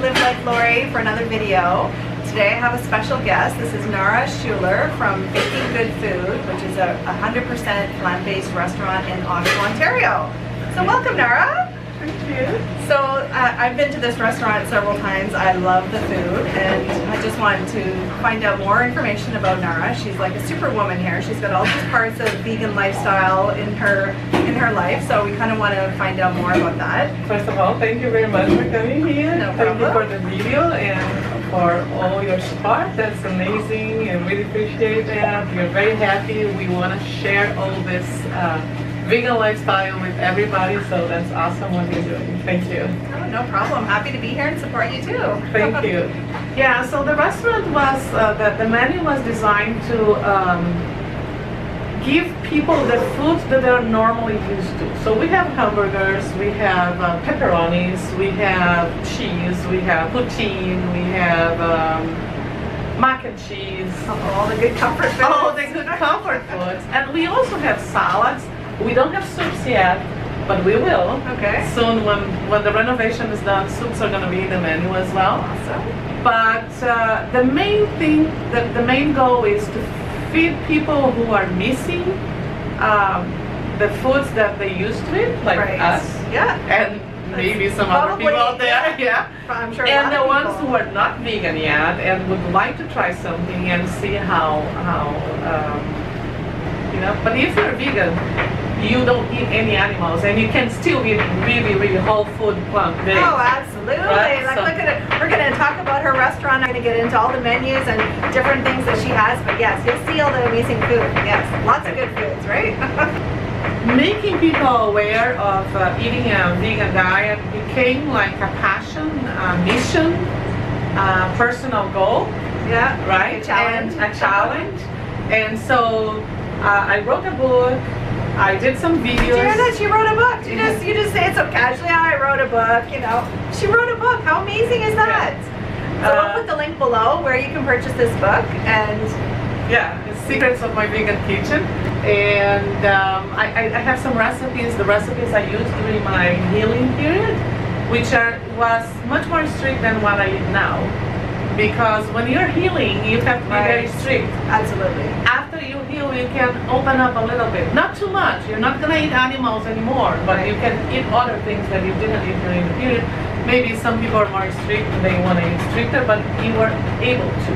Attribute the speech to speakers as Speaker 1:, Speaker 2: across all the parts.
Speaker 1: Live Like Lori for another video. Today I have a special guest. This is Nara Schuler from Baking Good Food, which is a 100% plant-based restaurant in Oshawa, Ontario. So welcome, Nara.
Speaker 2: Thank you.
Speaker 1: So I've been to this restaurant several times. I love the food, and I just wanted to find out more information about Nara. She's like a superwoman here. She's got all these parts of vegan lifestyle in her life, so we kind of want to find out more about that.
Speaker 2: First of all, thank you very much for coming here.
Speaker 1: No
Speaker 2: Thank you
Speaker 1: problem.
Speaker 2: for the video and for all your support. That's amazing, and really appreciate that. We're very happy. We want to share all this vegan lifestyle with everybody, so that's awesome what you're doing. Thank you.
Speaker 1: Oh, no problem. Happy to be here and support you too.
Speaker 2: Thank you. Yeah, so the restaurant was, the menu was designed to give people the foods that they're normally used to. So we have hamburgers, we have pepperonis, we have cheese, we have poutine, we have mac and cheese.
Speaker 1: All the good comfort foods.
Speaker 2: All the good comfort foods. And we also have salads. We don't have soups yet, but we will.
Speaker 1: Okay.
Speaker 2: Soon when the renovation is done, soups are going to be in the menu as well.
Speaker 1: Awesome.
Speaker 2: But the main thing, the main goal is to feed people who are missing the foods that they used to eat, like us.
Speaker 1: Yeah.
Speaker 2: And maybe some other people out there. Yeah.
Speaker 1: I'm sure.
Speaker 2: And the ones who are not vegan yet and would like to try something and see how you know. But if you're vegan, you don't eat any animals, and you can still eat really whole food plant-based.
Speaker 1: Oh, absolutely.
Speaker 2: Right?
Speaker 1: Like,
Speaker 2: So-
Speaker 1: look at it. We're going to talk about her restaurant. I'm going to get into all the menus and different things that she has. But yes, you'll see all the amazing food. Yes, lots of good foods, right?
Speaker 2: Making people aware of eating a vegan diet became like a passion, a mission, a personal goal,
Speaker 1: Yeah.
Speaker 2: right?
Speaker 1: A challenge.
Speaker 2: And a challenge. And so I wrote a book. I did some videos.
Speaker 1: Did you hear that? She wrote a book. You just say it so casually. I wrote a book, you know. She wrote a book. How amazing is that? So we'll put the link below where you can purchase this book. And
Speaker 2: yeah, it's Secrets of My Vegan Kitchen. And I have some recipes, the recipes I used during my healing period, which was much more strict than what I eat now. Because when you're healing, you have to be very strict.
Speaker 1: Absolutely.
Speaker 2: After you heal, you can open up a little bit. Not too much. You're not going to eat animals anymore, but you can eat other things that you didn't eat during the period. Maybe some people are more strict and they want to eat stricter, but you were able to.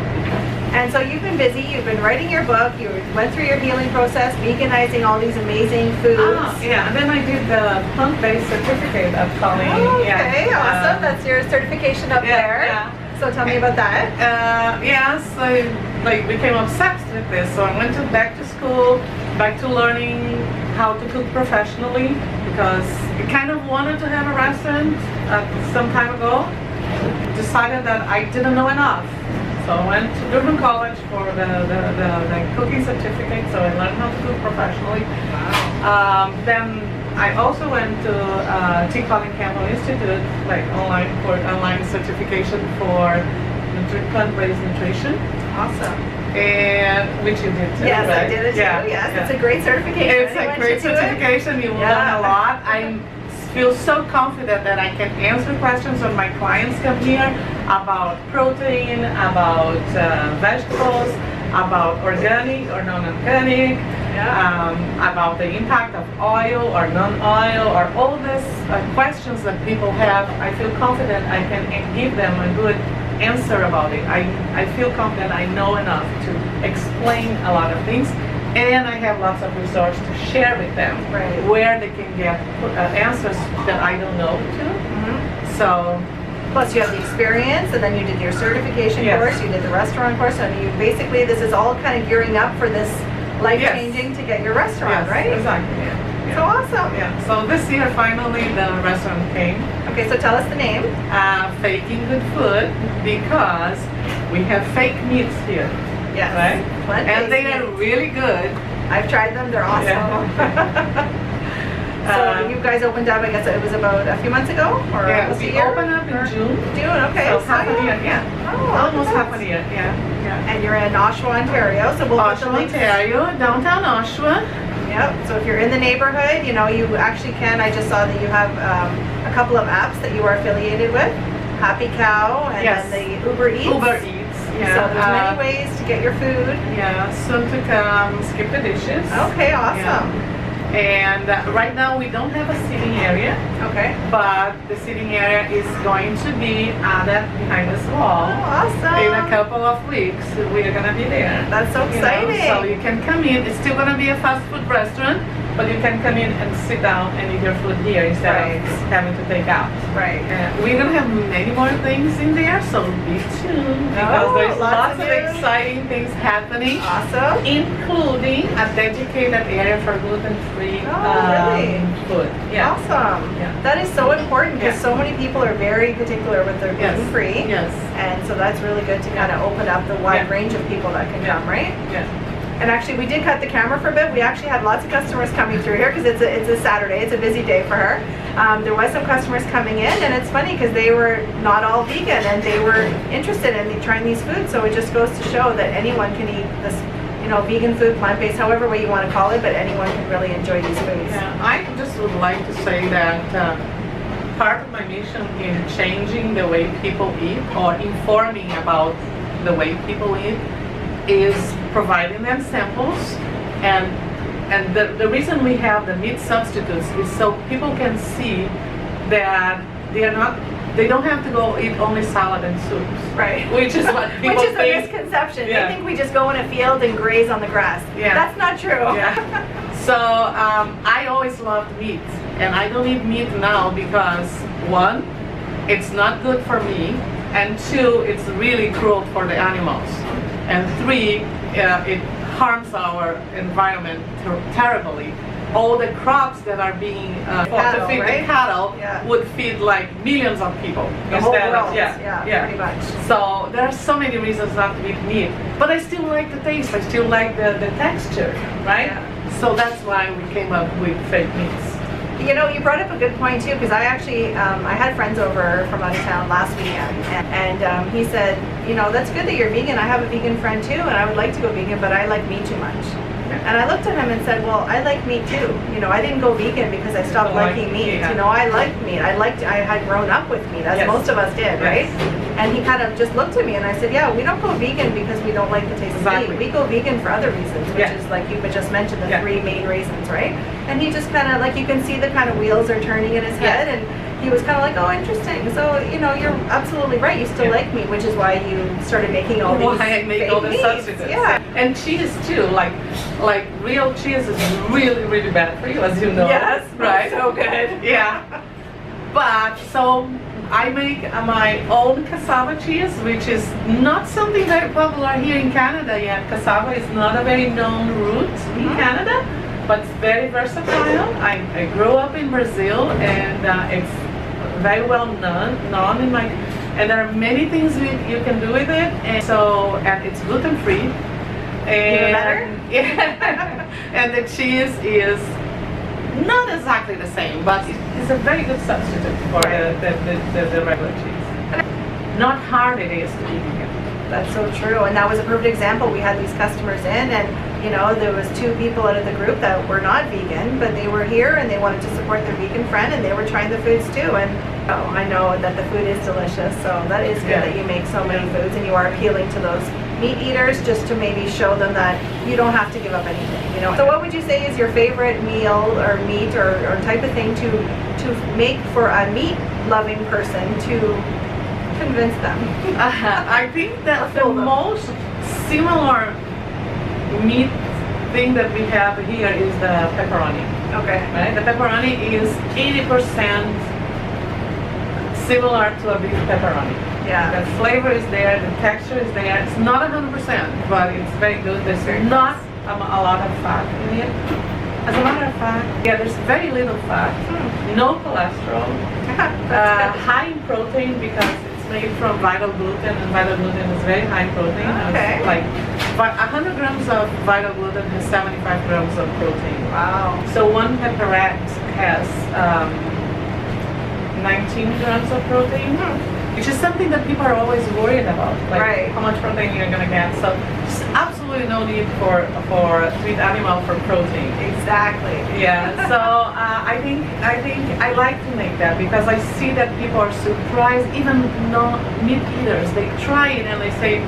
Speaker 1: And so you've been busy, you've been writing your book, you went through your healing process, veganizing all these amazing foods.
Speaker 2: Yeah, and then I did the plant-based certificate of Colleen.
Speaker 1: Oh, okay, awesome. That's your certification up there.
Speaker 2: Yeah.
Speaker 1: So tell me about that.
Speaker 2: Yes, I became obsessed with this. So I went back to school, back to learning how to cook professionally, because I kind of wanted to have a restaurant some time ago. Decided that I didn't know enough. So I went to Durban College for the cooking certificate, so I learned how to cook professionally. Then I also went to T. Colin Campbell Institute, like online certification for plant-based nutrition.
Speaker 1: Awesome.
Speaker 2: And which you did too,
Speaker 1: Yes,
Speaker 2: right?
Speaker 1: I did it too.
Speaker 2: Yeah,
Speaker 1: Yes,
Speaker 2: yeah.
Speaker 1: it's a great certification.
Speaker 2: It's a
Speaker 1: Anyone
Speaker 2: great
Speaker 1: should do it.
Speaker 2: certification. You will learn a lot. I feel so confident that I can answer questions when my clients come here about protein, about vegetables, about organic or non-organic, about the impact of oil or non-oil, or all these questions that people have. I feel confident I can give them a good answer about it. I feel confident I know enough to explain a lot of things. And I have lots of resources to share with them, where they can get answers that I don't know too. So,
Speaker 1: plus you have the experience, and then you did your certification course, you did the restaurant course, and you basically, this is all kind of gearing up for this life-changing to get your restaurant, right?
Speaker 2: Exactly. Yeah.
Speaker 1: So awesome.
Speaker 2: Yeah. So this year, finally, the restaurant came.
Speaker 1: Okay, so tell us the name.
Speaker 2: Faking Good Food, because we have fake meats here.
Speaker 1: Yes.
Speaker 2: Right? And they are really good.
Speaker 1: I've tried them, they're awesome.
Speaker 2: Yeah.
Speaker 1: So you guys opened up, I guess it was about a few months ago? Or
Speaker 2: yeah, we opened up in June.
Speaker 1: June, okay.
Speaker 2: So half a year, yeah.
Speaker 1: Oh,
Speaker 2: almost half a year, yeah.
Speaker 1: And you're in Oshawa, Ontario, so we'll put the
Speaker 2: Oshawa,
Speaker 1: links.
Speaker 2: Ontario, downtown Oshawa.
Speaker 1: Yep, so if you're in the neighborhood, you know, you actually can, I just saw that you have a couple of apps that you are affiliated with. Happy Cow, and
Speaker 2: Yes.
Speaker 1: then the Uber Eats.
Speaker 2: Uber Eats. Yeah.
Speaker 1: So there's many ways to get your food.
Speaker 2: Yeah, soon to come, Skip the Dishes.
Speaker 1: Okay, awesome.
Speaker 2: And right now we don't have a seating area,
Speaker 1: Okay.
Speaker 2: but the seating area is going to be added behind this wall.
Speaker 1: Awesome.
Speaker 2: In a couple of weeks, we are gonna be there.
Speaker 1: That's so exciting.
Speaker 2: So you can come in. It's still gonna be a fast food restaurant, but you can come in and sit down and eat your food here instead
Speaker 1: Right.
Speaker 2: of having to take out.
Speaker 1: Right.
Speaker 2: We're gonna have many more things in there, so be tuned because
Speaker 1: Oh,
Speaker 2: there's
Speaker 1: lots
Speaker 2: lots
Speaker 1: of
Speaker 2: of
Speaker 1: news.
Speaker 2: exciting things happening,
Speaker 1: Awesome.
Speaker 2: including a dedicated area for gluten-free
Speaker 1: really?
Speaker 2: food. Yeah.
Speaker 1: Awesome.
Speaker 2: Yeah.
Speaker 1: That is so important because
Speaker 2: Yeah.
Speaker 1: so many people are very particular with their
Speaker 2: Yes.
Speaker 1: gluten-free.
Speaker 2: Yes.
Speaker 1: And so that's really good to kind of open up the wide
Speaker 2: Yeah.
Speaker 1: range of people that can
Speaker 2: Yeah.
Speaker 1: come, right?
Speaker 2: Yeah.
Speaker 1: And actually, we did cut the camera for a bit. We actually had lots of customers coming through here because it's a Saturday. It's a busy day for her. There was some customers coming in, and it's funny because they were not all vegan, and they were interested in trying these foods. So it just goes to show that anyone can eat this, vegan food, plant-based, however way you want to call it, but anyone can really enjoy these foods.
Speaker 2: Yeah, I just would like to say that part of my mission in changing the way people eat or informing about the way people eat is providing them samples, and the reason we have the meat substitutes is so people can see that they don't have to go eat only salad and soups.
Speaker 1: Right.
Speaker 2: Which is what people
Speaker 1: Which is a
Speaker 2: think.
Speaker 1: misconception.
Speaker 2: Yeah.
Speaker 1: They think we just go in a field and graze on the grass.
Speaker 2: Yeah.
Speaker 1: That's not true.
Speaker 2: Yeah. So I always loved meat, and I don't eat meat now because one, it's not good for me, and two, it's really cruel for the animals, and three, it harms our environment terribly. All the crops that are being
Speaker 1: Cattle,
Speaker 2: to feed
Speaker 1: right?
Speaker 2: the cattle
Speaker 1: Yeah.
Speaker 2: would feed like millions of people
Speaker 1: The whole
Speaker 2: instead
Speaker 1: world.
Speaker 2: of
Speaker 1: Pretty much.
Speaker 2: So there are so many reasons not to eat meat, but I still like the taste. I still like the texture, right?
Speaker 1: Yeah.
Speaker 2: So that's why we came up with fake meats.
Speaker 1: You brought up a good point too, because I actually, I had friends over from out of town last weekend, and he said, that's good that you're vegan. I have a vegan friend too, and I would like to go vegan, but I like meat too much. And I looked at him and said, well, I like meat too. I didn't go vegan because I stopped liking meat.
Speaker 2: Yeah.
Speaker 1: I liked meat. I had grown up with meat, as
Speaker 2: Yes.
Speaker 1: most of us did,
Speaker 2: Yes.
Speaker 1: right? And he kind of just looked at me and I said, yeah, we don't go vegan because we don't like the taste
Speaker 2: Exactly.
Speaker 1: of meat. We go vegan for other reasons, which
Speaker 2: Yeah.
Speaker 1: is like you just mentioned, the
Speaker 2: Yeah.
Speaker 1: three main reasons, right? And he just kind of, like, you can see the kind of wheels are turning in his
Speaker 2: Yeah.
Speaker 1: head, and he was kind of like, oh, interesting. So, you're absolutely right. You still
Speaker 2: Yeah.
Speaker 1: like meat, which is why you started making all these
Speaker 2: Why I make all the
Speaker 1: fake meats.
Speaker 2: substitutes.
Speaker 1: Yeah.
Speaker 2: And cheese too, like real cheese is really, really bad for you, as you know.
Speaker 1: Yes,
Speaker 2: right?
Speaker 1: so good.
Speaker 2: Yeah. But so I make my own cassava cheese, which is not something very popular here in Canada yet. Cassava is not a very known root in Canada, but it's very versatile. I grew up in Brazil, and it's very well known in my. And there are many things you can do with it, and it's gluten free.
Speaker 1: Even better?
Speaker 2: Yeah. And the cheese is not exactly the same, but it's a very good substitute for the regular cheese. Not hard it is to be vegan.
Speaker 1: That's so true, and that was a perfect example. We had these customers in, and there was two people out of the group that were not vegan, but they were here and they wanted to support their vegan friend, and they were trying the foods too. And I know that the food is delicious, so that is good
Speaker 2: Yeah.
Speaker 1: that you make so many foods and you are appealing to those meat eaters, just to maybe show them that you don't have to give up anything. So what would you say is your favorite meal or meat or type of thing to make for a meat loving person to convince them?
Speaker 2: I think that the
Speaker 1: Fool them.
Speaker 2: most similar meat thing that we have here is the pepperoni.
Speaker 1: Okay.
Speaker 2: Right? The pepperoni is 80% similar to a beef pepperoni.
Speaker 1: Yeah.
Speaker 2: The flavor is there, the texture is there. It's not 100%, but it's very good. There's not a lot of fat in it. As a matter of fact, there's very little fat, no cholesterol,
Speaker 1: That's good.
Speaker 2: high in protein because it's made from vital gluten, and vital gluten is very high protein.
Speaker 1: Okay.
Speaker 2: It's like 100 grams of vital gluten has 75 grams of protein.
Speaker 1: Wow.
Speaker 2: So one pepperette has 19 grams of protein. which is something that people are always worried about, like
Speaker 1: Right.
Speaker 2: how much protein you're gonna get. So there's absolutely no need for to eat animal for protein.
Speaker 1: Exactly.
Speaker 2: Yeah, so I think I like to make that because I see that people are surprised, even non-meat eaters. They try it and they say,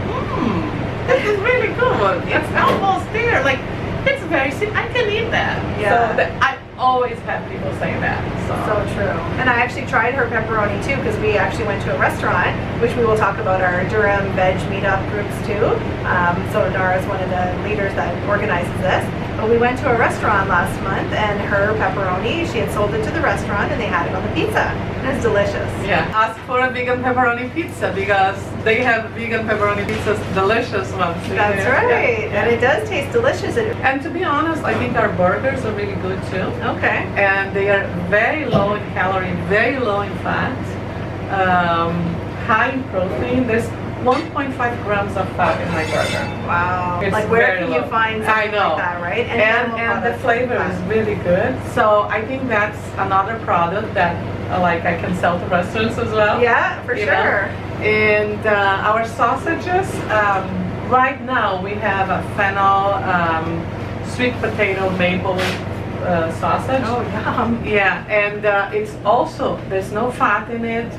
Speaker 2: this is really good. It's almost there. Like, it's very simple. I can eat that.
Speaker 1: Yeah.
Speaker 2: So I always have people say that.
Speaker 1: So true. And I actually tried her pepperoni too, because we actually went to a restaurant, which we will talk about our Durham veg meetup groups too. So Nara is one of the leaders that organizes this. But we went to a restaurant last month, and her pepperoni, she had sold it to the restaurant, and they had it on the pizza. And it's delicious.
Speaker 2: Yeah, ask for a vegan pepperoni pizza because they have vegan pepperoni pizzas, delicious ones.
Speaker 1: That's right.
Speaker 2: Yeah.
Speaker 1: And it does taste delicious.
Speaker 2: And to be honest, I think our burgers are really good too.
Speaker 1: Okay.
Speaker 2: And they are very low in calorie, very low in fat, high in protein. There's 1.5 grams of fat in my burger.
Speaker 1: Wow.
Speaker 2: It's
Speaker 1: like where
Speaker 2: very
Speaker 1: can you
Speaker 2: low.
Speaker 1: find something
Speaker 2: I know.
Speaker 1: like that, right?
Speaker 2: And the flavor is really good. So I think that's another product that like I can sell to restaurants as well.
Speaker 1: Yeah, for
Speaker 2: you
Speaker 1: sure.
Speaker 2: know. And our sausages, right now we have a fennel, sweet potato maple sausage.
Speaker 1: Oh, yum.
Speaker 2: Yeah, and it's also, there's no fat in it.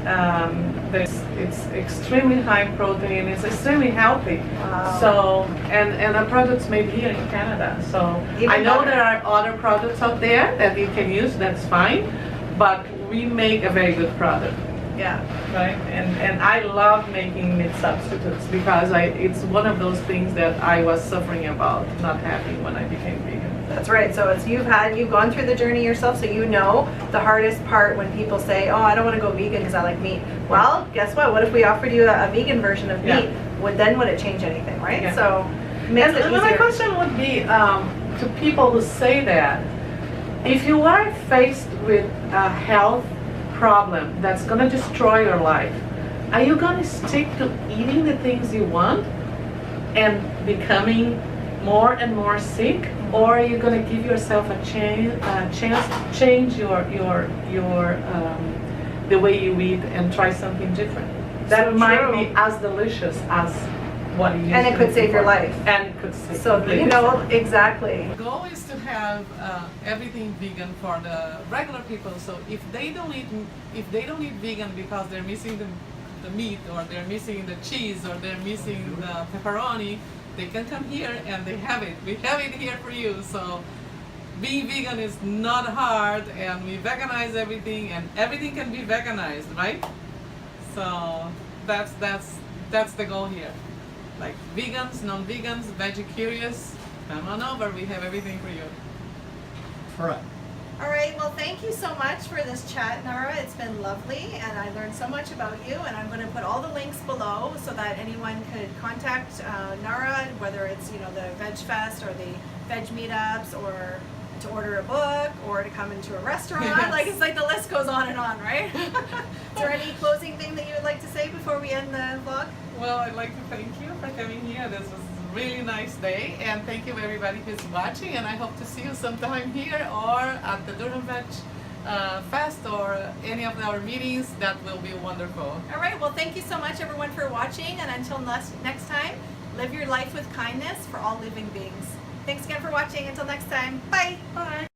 Speaker 2: It's extremely high in protein. It's extremely healthy.
Speaker 1: Wow.
Speaker 2: So, and the product's made here in Canada. So
Speaker 1: Even
Speaker 2: I know
Speaker 1: better.
Speaker 2: there are other products out there that you can use. That's fine, but we make a very good product.
Speaker 1: Yeah.
Speaker 2: Right, and I love making meat substitutes because it's one of those things that I was suffering about not having when I became vegan.
Speaker 1: That's right. So it's you've gone through the journey yourself, so you know the hardest part when people say, "Oh, I don't want to go vegan because I like meat." Well, guess what? What if we offered you a vegan version of meat? Would it change anything, right?
Speaker 2: Yeah.
Speaker 1: So it makes it
Speaker 2: And my
Speaker 1: easier.
Speaker 2: question would be to people who say that, if you are faced with a health problem that's going to destroy your life, are you going to stick to eating the things you want and becoming more and more sick, or are you going to give yourself a chance to change the way you eat and try something different that
Speaker 1: So
Speaker 2: might
Speaker 1: true.
Speaker 2: be as delicious as what you used
Speaker 1: And it
Speaker 2: to
Speaker 1: could
Speaker 2: eat
Speaker 1: save your
Speaker 2: before.
Speaker 1: life.
Speaker 2: And it could save
Speaker 1: So you know exactly.
Speaker 2: the goal is to have everything vegan for the regular people. So if they don't eat vegan because they're missing the meat, or they're missing the cheese, or they're missing the pepperoni, they can come here and they have it. We have it here for you. So being vegan is not hard, and we veganize everything, and everything can be veganized, right? So that's the goal here. Like vegans, non-vegans, veggie curious, come on over. We have everything for you.
Speaker 3: Correct.
Speaker 1: All right, well, thank you so much for this chat, Nara. It's been lovely, and I learned so much about you, and I'm going to put all the links below so that anyone could contact Nara, whether it's, the Veg Fest or the Veg Meetups, or to order a book, or to come into a restaurant.
Speaker 2: Yes.
Speaker 1: It's like the list goes on and on, right? Is there any closing thing that you would like to say before we end the vlog?
Speaker 2: Well, I'd like to thank you for coming here. This was a really nice day, and thank you everybody who's watching, and I hope to see you sometime here or at the Durham Veg Fest or any of our meetings. That will be wonderful.
Speaker 1: All right, well, thank you so much, everyone, for watching, and until next time, live your life with kindness for all living beings. Thanks again for watching. Until next time, bye.
Speaker 2: Bye.